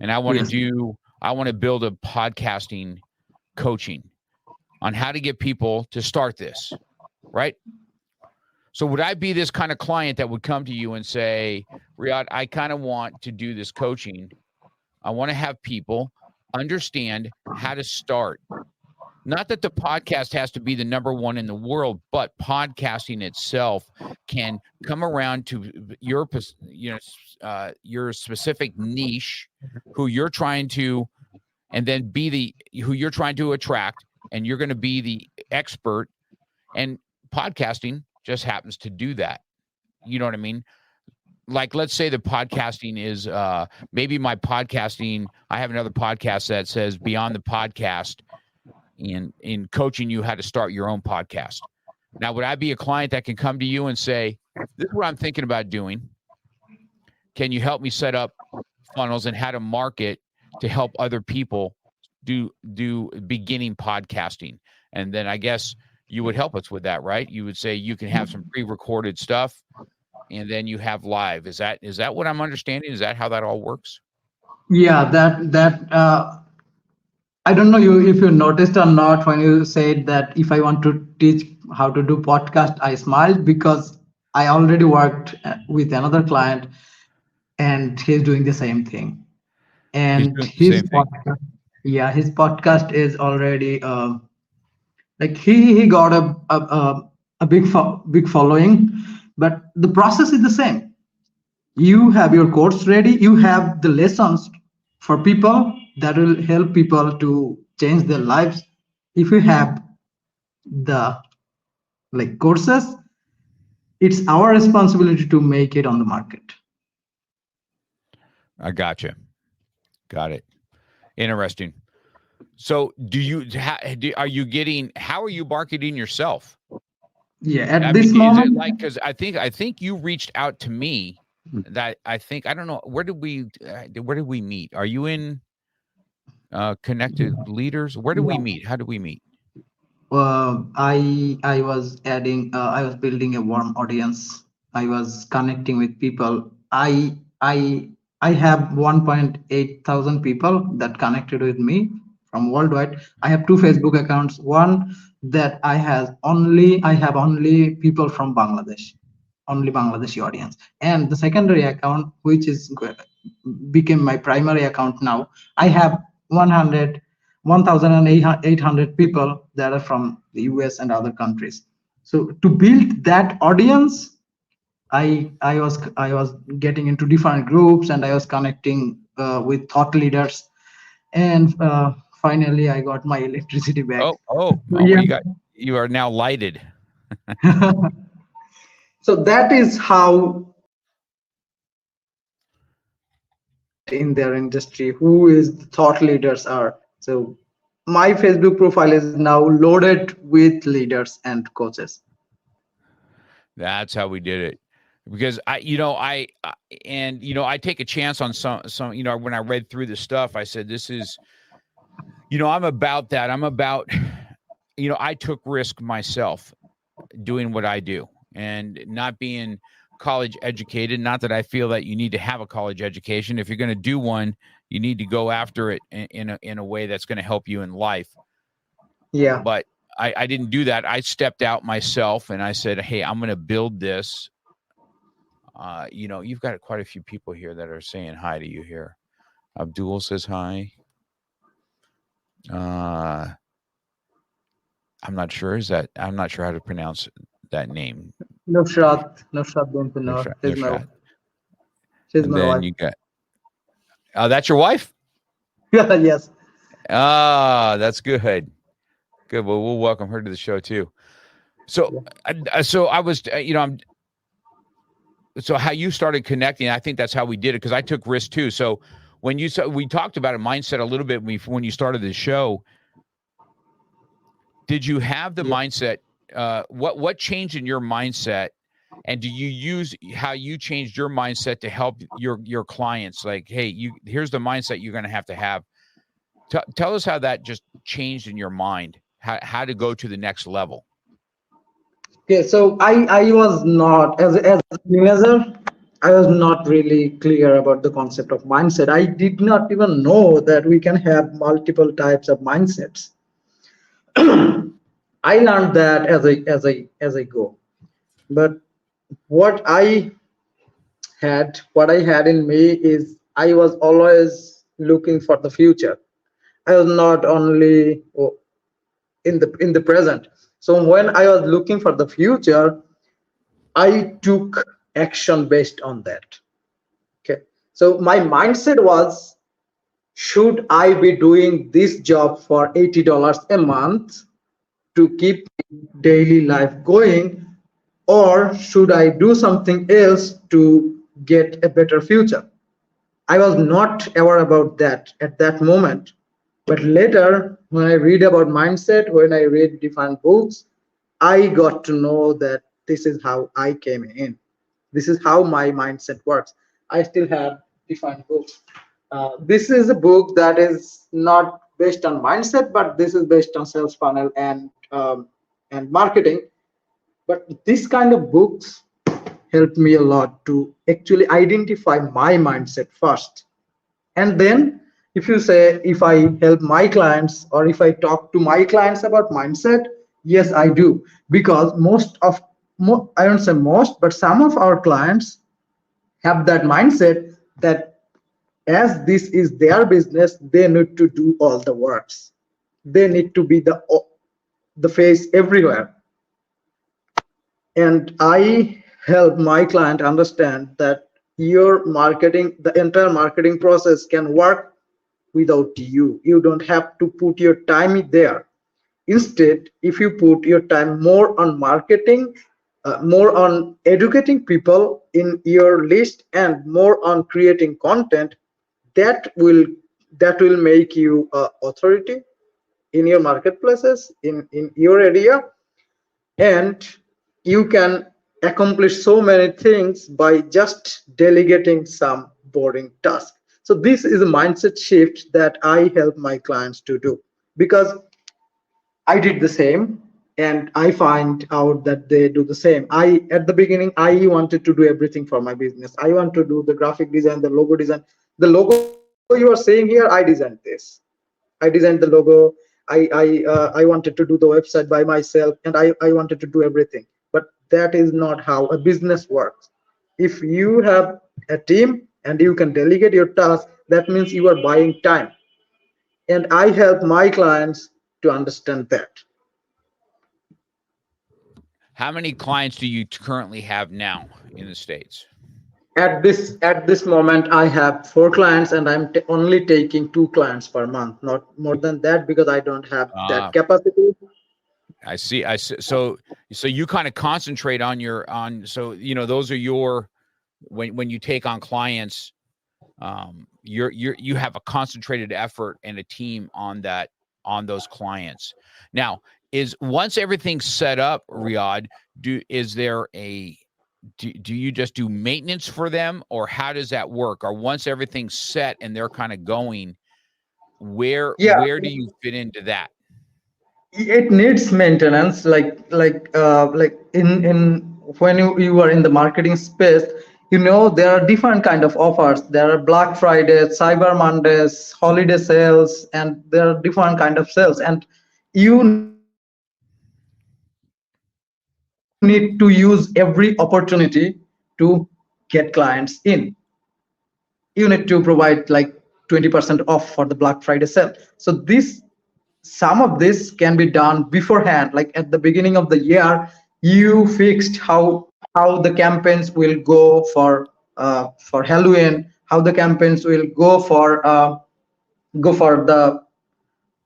And I want to Yes. I want to build a podcasting coaching on how to get people to start this, right? So would I be this kind of client that would come to you and say, Riyad, I kind of want to do this coaching. I want to have people understand how to start. Not that the podcast has to be the number one in the world, but podcasting itself can come around to your specific niche, who you're trying to, and then be who you're trying to attract, and you're going to be the expert. And podcasting just happens to do that. You know what I mean? Like, let's say the podcasting is maybe my podcasting. I have another podcast that says Beyond the Podcast, in coaching you how to start your own podcast. Now, would I be a client that can come to you and say, this is what I'm thinking about doing. Can you help me set up funnels and how to market to help other people do beginning podcasting? And then I guess you would help us with that, right? You would say you can have some pre-recorded stuff, and then you have live. Is that what I'm understanding? Is that how that all works? Yeah, that I don't know if you noticed or not when you said that if I want to teach how to do podcast, I smiled because I already worked with another client and he's doing the same thing. And his podcast is already like he got a big following, but the process is the same. You have your course ready, you have the lessons for people that will help people to change their lives. If you have the courses, it's our responsibility to make it on the market. I gotcha. Got it. Interesting. So how are you marketing yourself? Yeah, at this moment, is it like, because I think you reached out to me. That I don't know, where did we meet? Are you in Connected Leaders? Where did we meet? How did we meet? I was building a warm audience. I was connecting with people. I have 1.8 thousand people that connected with me from worldwide. I have 2 Facebook accounts. One that I have only people from Bangladesh, only Bangladeshi audience, and the secondary account, which became my primary account now. I have 1,800 people that are from the US and other countries. So to build that audience, I was getting into different groups, and I was connecting with thought leaders, and finally I got my electricity back. Yeah. You are now lighted. So that is how in their industry, who is the thought leaders are. So my Facebook profile is now loaded with leaders and coaches. That's how we did it. Because I take a chance on some, when I read through the stuff, I said, this is, I'm about that. I'm about, I took risk myself doing what I do and not being college educated. Not that I feel that you need to have a college education. If you're going to do one, you need to go after it in a way that's going to help you in life. Yeah. But I didn't do that. I stepped out myself and I said, hey, I'm going to build this. You've got quite a few people here that are saying hi to you here. Abdul says hi. I'm not sure. I'm not sure how to pronounce that name. Nusrat Bintunor. She's my wife. You got. Oh, that's your wife? Yeah, yes. That's good. Good. Well, we'll welcome her to the show too. So, so I was, so how you started connecting, I think that's how we did it, because I took risks too. So when we talked about a mindset a little bit when you started the show, did you have the mindset? What changed in your mindset, and do you use how you changed your mindset to help your clients? Like, hey, here's the mindset you're going to have. Tell us how that just changed in your mind, how to go to the next level. Okay, so I was not as a teenager. I was not really clear about the concept of mindset. I did not even know that we can have multiple types of mindsets. I learned that as I go. But what I what I had in me is I was always looking for the future. I was not only in the present. So when I was looking for the future, I took action based on that. Okay. So my mindset was, should I be doing this job for $80 a month to keep daily life going, or should I do something else to get a better future? I was not aware about that at that moment. But later, when I read about mindset, when I read different books, I got to know that this is how I came in. This is how my mindset works. I still have different books. This is a book that is not based on mindset, but this is based on sales funnel and marketing. But this kind of books helped me a lot to actually identify my mindset first. And then, if you say, if I help my clients or if I talk to my clients about mindset, yes, I do. Because I don't say most, but some of our clients have that mindset that as this is their business, they need to do all the works. They need to be the face everywhere. And I help my client understand that your marketing, the entire marketing process can work without you. You don't have to put your time there. Instead, if you put your time more on marketing, more on educating people in your list, and more on creating content, that will that will make you authority in your marketplaces in your area, and you can accomplish so many things by just delegating some boring task. So this is a mindset shift that I help my clients to do, because I did the same, and I find out that they do the same. I At the beginning, I wanted to do everything for my business. I want to do the graphic design, the logo design. The logo you are seeing here, I designed this. I designed the logo. I wanted to do the website by myself, and I wanted to do everything. But that is not how a business works. If you have a team and you can delegate your task, that means you are buying time. And I help my clients to understand that. How many clients do you currently have now in the States? At this moment, I have 4 clients, and I'm only taking 2 clients per month, not more than that, because I don't have that capacity. I see. I see. So you kind of concentrate on so those are your, when you take on clients, you have a concentrated effort and a team on those clients. Now, once everything's set up, Riyad, do you just do maintenance for them, or how does that work? Or once everything's set and they're kind of going, where Yeah, do you fit into that? it needs maintenance, like in when you are in the marketing space, there are different kind of offers. There are Black Friday, Cyber Mondays, holiday sales, and there are different kind of sales, and you need to use every opportunity to get clients in. You need to provide like 20% off for the Black Friday sale. So some of this can be done beforehand, like at the beginning of the year. You fixed how the campaigns will go for Halloween, how the campaigns will go for the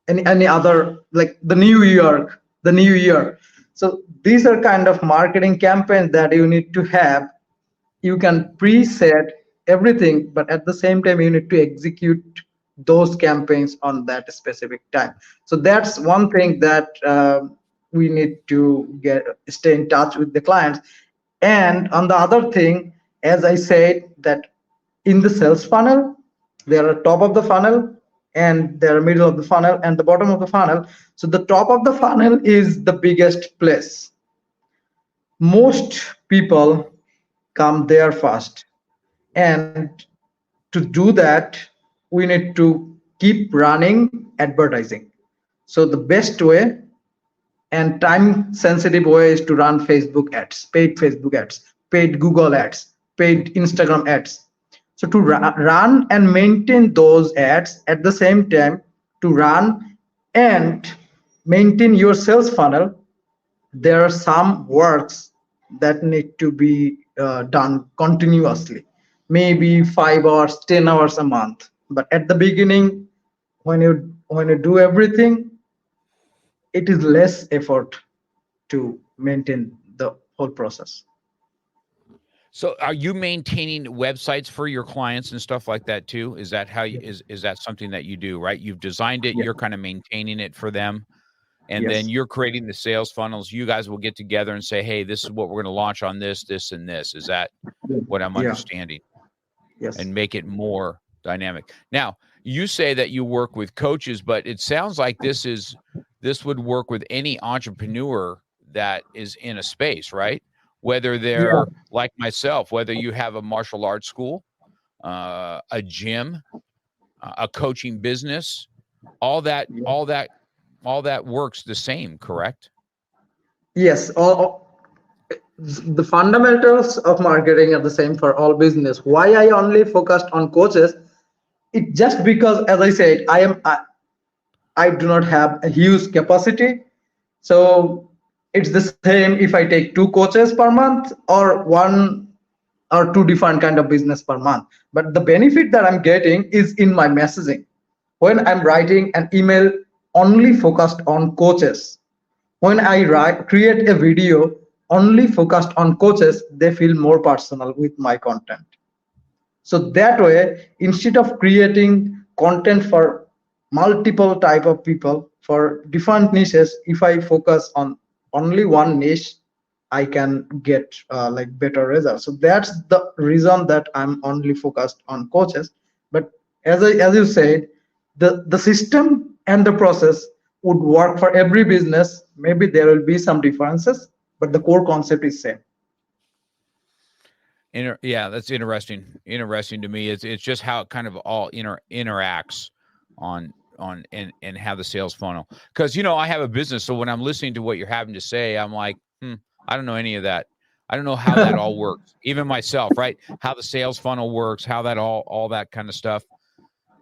any other, like the new year. So these are kind of marketing campaigns that you need to have. You can preset everything, but at the same time you need to execute those campaigns on that specific time. So that's one thing that we need to stay in touch with the clients. And on the other thing, as I said, that in the sales funnel, there are top of the funnel, and there are middle of the funnel, and the bottom of the funnel. So the top of the funnel is the biggest place. Most people come there first. And to do that, we need to keep running advertising. So the best way and time sensitive way is to run Facebook ads, paid Google ads, paid Instagram ads. So to run and maintain those ads at the same time, to run and maintain your sales funnel, there are some works that need to be done continuously, maybe 5 hours, 10 hours a month. But at the beginning, when you do everything, it is less effort to maintain the whole process. So are you maintaining websites for your clients and stuff like that too? Is that how you, is that something that you do, right? You've designed it, Yeah. you're kind of maintaining it for them. And then Yes. you're creating the sales funnels. You guys will get together and say, hey, this is what we're going to launch on this, this, and this. Is that what I'm Yeah. understanding? Yes. And make it more dynamic. Now, you say that you work with coaches, but it sounds like this would work with any entrepreneur that is in a space, right? Whether they're like myself, whether you have a martial arts school, a gym, a coaching business, all that works the same, correct? Yes. All the fundamentals of marketing are the same for all business. Why I only focused on coaches? It just because, as I said, I do not have a huge capacity. So it's the same if I take 2 coaches per month or one or two different kind of business per month. But the benefit that I'm getting is in my messaging. When I'm writing an email only focused on coaches, when I create a video only focused on coaches, they feel more personal with my content. So that way, instead of creating content for multiple type of people for different niches, if I focus on only one niche, I can get like better results. So that's the reason that I'm only focused on coaches. But as you said, the system and the process would work for every business. Maybe there will be some differences, but the core concept is same. Yeah, that's interesting. Interesting to me. It's just how it kind of all interacts on and how the sales funnel. Because I have a business, so when I'm listening to what you're having to say, I'm like, I don't know any of that. I don't know how that all works. Even myself, right? How the sales funnel works, how that all that kind of stuff.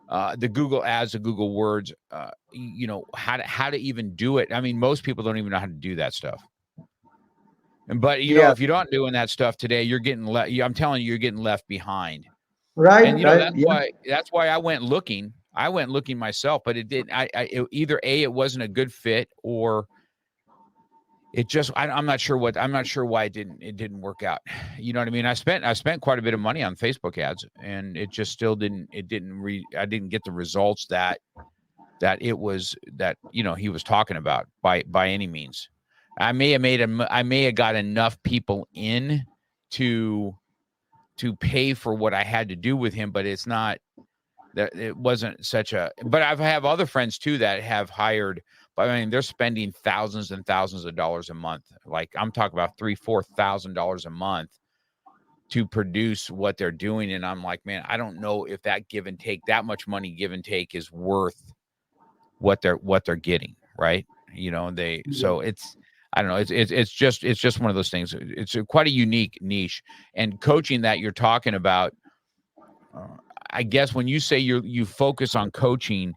The Google ads, the Google words, how to even do it. I mean, most people don't even know how to do that stuff. But if you're not doing that stuff today, you're getting I'm telling you, you're getting left behind. Right. And Right. that's why I went looking. I went looking myself, but it didn't. Either it wasn't a good fit, or it just. I'm not sure why it didn't work out. You know what I mean? I spent quite a bit of money on Facebook ads, and it just still didn't. I didn't get the results that he was talking about by any means. I may have got enough people in to pay for what I had to do with him, but it's not that it wasn't such a. But I have other friends too that have hired. But I mean, they're spending thousands and thousands of dollars a month. Like I'm talking about $3,000-$4,000 a month to produce what they're doing, and I'm like, man, I don't know if that give and take, that much money give and take, is worth what they're getting, right? So it's. I don't know. It's just one of those things. It's quite a unique niche, and coaching that you're talking about. I guess when you say you focus on coaching,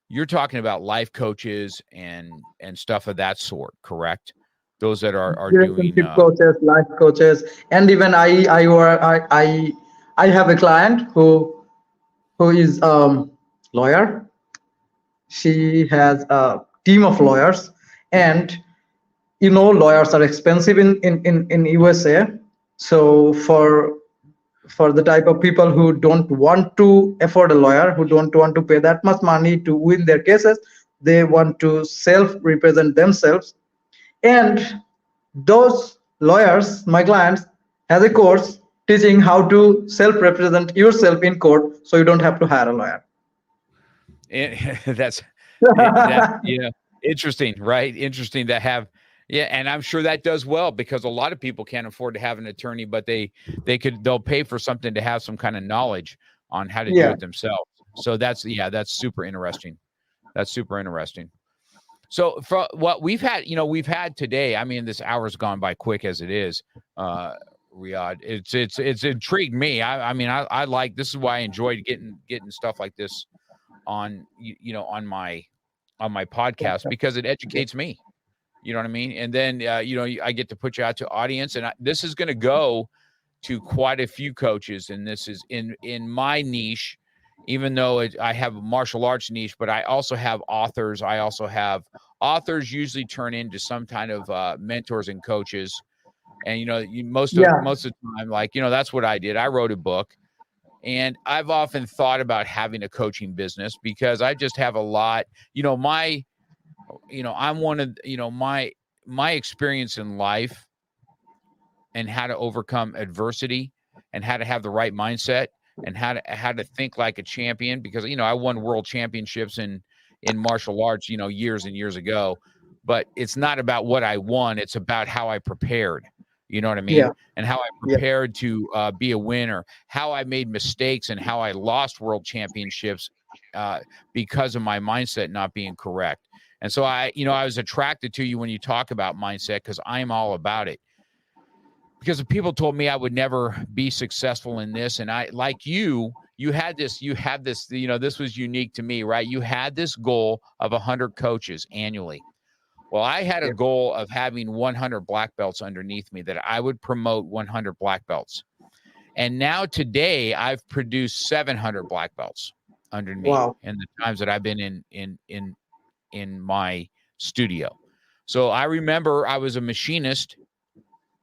you're talking about life coaches and stuff of that sort, correct? Those that are doing Relationship coaches, life coaches, and even I have a client who is lawyer. She has a team of lawyers, and lawyers are expensive in USA. So for the type of people who don't want to afford a lawyer, who don't want to pay that much money to win their cases, they want to self-represent themselves. And those lawyers, my clients, has a course teaching how to self-represent yourself in court, so you don't have to hire a lawyer. That's interesting, right? Interesting to have. Yeah, and I'm sure that does well because a lot of people can't afford to have an attorney, but they'll pay for something to have some kind of knowledge on how to do Yeah. it themselves. So that's super interesting. That's super interesting. So for what we've had today, I mean, this hour's gone by quick as it is, Riyad. It's intrigued me. I mean, I like, this is why I enjoyed getting stuff like this on on my podcast, because it educates me. You know what I mean? And then I get to put you out to audience, and this is going to go to quite a few coaches, and this is in my niche. Even though I have a martial arts niche, but I also have authors. I also have authors usually turn into some kind of mentors and coaches. And most of Yeah. the time, like that's what I did. I wrote a book, and I've often thought about having a coaching business because I just have a lot. I'm one of my experience in life and how to overcome adversity and how to have the right mindset and how to think like a champion, because I won world championships in martial arts years and years ago, but it's not about what I won, it's about how I prepared. You know what I mean? Yeah. And how I Yeah. prepared to be a winner, how I made mistakes, and how I lost world championships because of my mindset not being correct. And so I was attracted to you when you talk about mindset, because I'm all about it. Because if people told me I would never be successful in this, and I, like you had this, this was unique to me, right? You had this goal of 100 coaches annually. Well, I had a goal of having 100 black belts underneath me, that I would promote 100 black belts. And now today I've produced 700 black belts under me Wow. in the times that I've been in my studio. So I remember I was a machinist.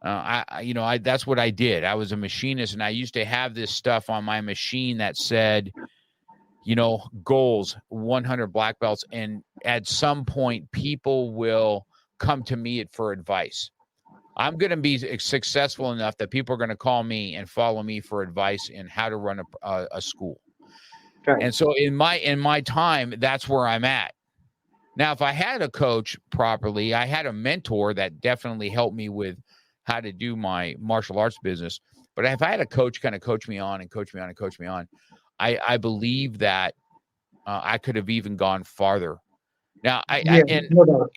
That's what I did. I was a machinist, and I used to have this stuff on my machine that said, goals, 100 black belts. And at some point, people will come to me for advice. I'm going to be successful enough that people are going to call me and follow me for advice in how to run a school. Right. And so in my time, that's where I'm at. Now, if I had a coach properly, I had a mentor that definitely helped me with how to do my martial arts business. But if I had a coach kind of coach me on, I believe that I could have even gone farther. Now, No doubt.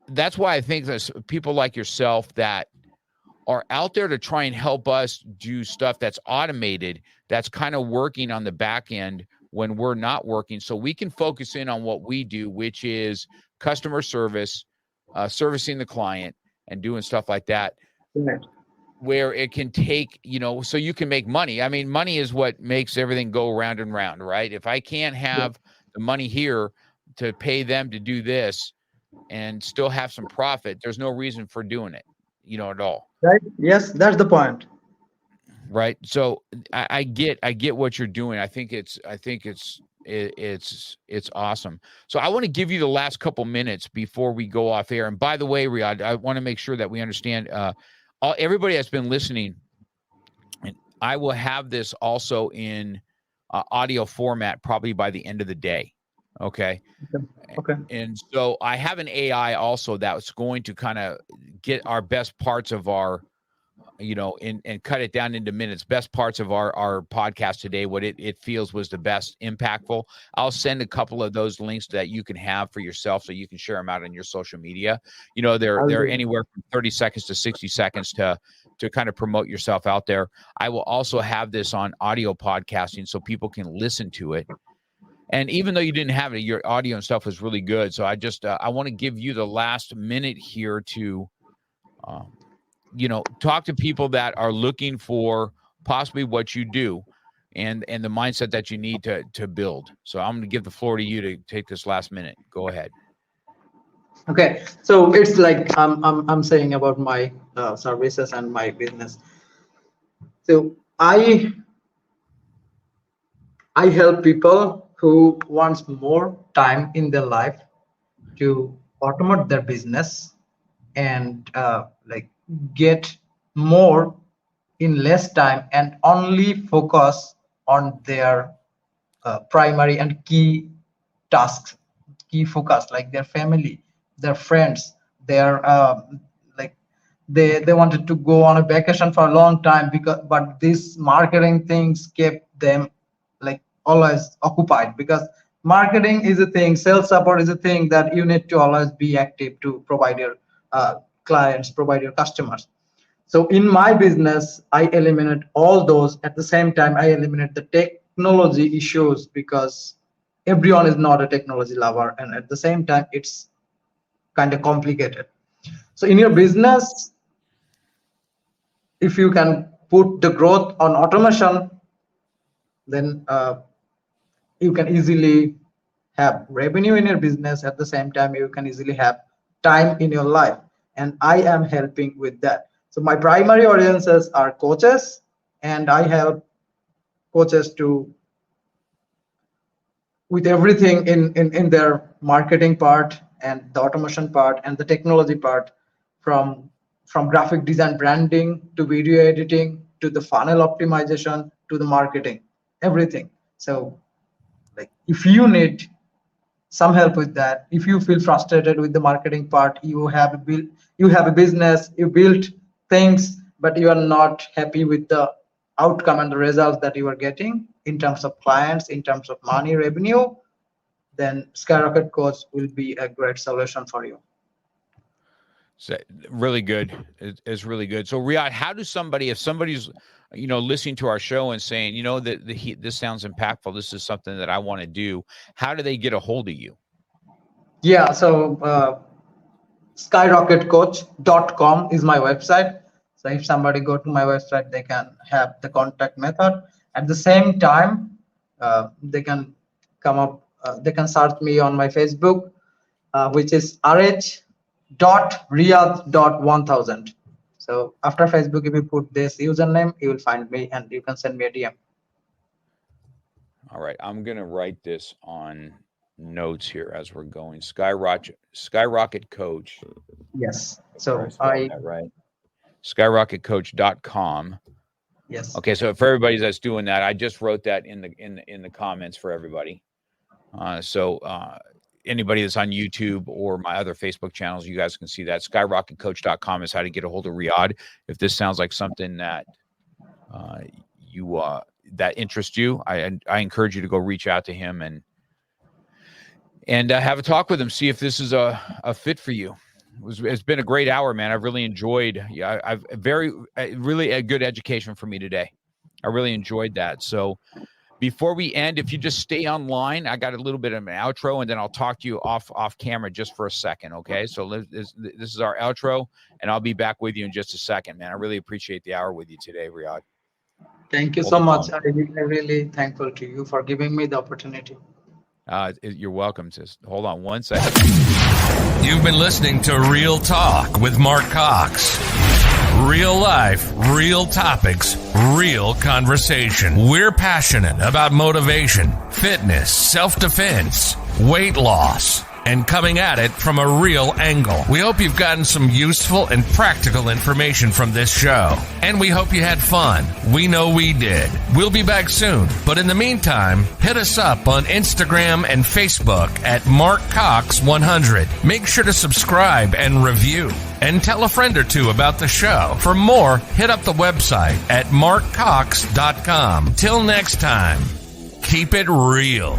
that's why I think there's people like yourself that are out there to try and help us do stuff that's automated, that's kind of working on the back end when we're not working, so we can focus in on what we do, which is customer service, servicing the client, and doing stuff like that. Right. Where it can take, so you can make money. I mean, money is what makes everything go round and round, right? If I can't have the money here to pay them to do this and still have some profit, there's no reason for doing it, at all. Right. Yes, that's the point. Right. So I get what you're doing. I think it's awesome. So I want to give you the last couple minutes before we go off air. And by the way, Riyad, I want to make sure that we understand, everybody that's been listening, and I will have this also in audio format probably by the end of the day. Okay. Okay. And so I have an AI also that's going to kind of get our best parts of our, and cut it down into minutes, best parts of our podcast today, what it feels was the best impactful. I'll send a couple of those links that you can have for yourself, so you can share them out on your social media. They're anywhere from 30 seconds to 60 seconds to kind of promote yourself out there. I will also have this on audio podcasting so people can listen to it. And even though you didn't have it, your audio and stuff was really good. So I just, I want to give you the last minute here to, talk to people that are looking for possibly what you do and the mindset that you need to build. So I'm going to give the floor to you to take this last minute. Go ahead. Okay. So it's like I'm saying about my services and my business. So I help people who wants more time in their life to automate their business and get more in less time and only focus on their primary and key tasks, key focus, like their family, their friends, they're like they wanted to go on a vacation for a long time, but these marketing things kept them like always occupied, because marketing is a thing, sales support is a thing that you need to always be active to provide your clients, provide your customers. So in my business, I eliminate all those. At the same time, I eliminate the technology issues, because everyone is not a technology lover, and at the same time, it's kind of complicated. So in your business, if you can put the growth on automation, then you can easily have revenue in your business. At the same time, you can easily have time in your life, and I am helping with that. So my primary audiences are coaches, and I help coaches to with everything in their marketing part and the automation part and the technology part, from graphic design, branding, to video editing, to the funnel optimization, to the marketing, everything. So like if you need some help with that, if you feel frustrated with the marketing part, you have a business, you built things, but you are not happy with the outcome and the results that you are getting in terms of clients, in terms of money, revenue, then Skyrocket Coach will be a great solution for you. So really good. It's really good. So Riyad, how do somebody, if somebody's, listening to our show and saying, that this sounds impactful, this is something that I want to do, how do they get a hold of you? Yeah, so SkyrocketCoach.com is my website. So if somebody go to my website, they can have the contact method. At the same time, they can they can search me on my Facebook, which is rh.riyad.1000. So after Facebook, if you put this username, you will find me and you can send me a DM. All right, I'm going to write this on notes here as we're going. Skyrocket Coach. Yes. So right. SkyrocketCoach.com. Yes. Okay, so for everybody that's doing that, I just wrote that in the comments for everybody. So anybody that's on YouTube or my other Facebook channels, you guys can see that. SkyrocketCoach.com is how to get a hold of Riyad. If this sounds like something that that interests you, I encourage you to go reach out to him and have a talk with him. See if this is a fit for you. It's been a great hour, man. I've really enjoyed. Yeah, really a good education for me today. I really enjoyed that. So before we end, if you just stay online, I got a little bit of an outro, and then I'll talk to you off camera just for a second. Okay. So this is our outro, and I'll be back with you in just a second, man. I really appreciate the hour with you today, Riyad. Thank you so much. I'm really thankful to you for giving me the opportunity. You're welcome. Just hold on one second. You've been listening to Real Talk with Mark Cox. Real life, real topics, real conversation. We're passionate about motivation, fitness, self-defense, weight loss, and coming at it from a real angle. We hope you've gotten some useful and practical information from this show. And we hope you had fun. We know we did. We'll be back soon. But in the meantime, hit us up on Instagram and Facebook at MarkCox100. Make sure to subscribe and review. And tell a friend or two about the show. For more, hit up the website at markcox.com. Till next time, keep it real.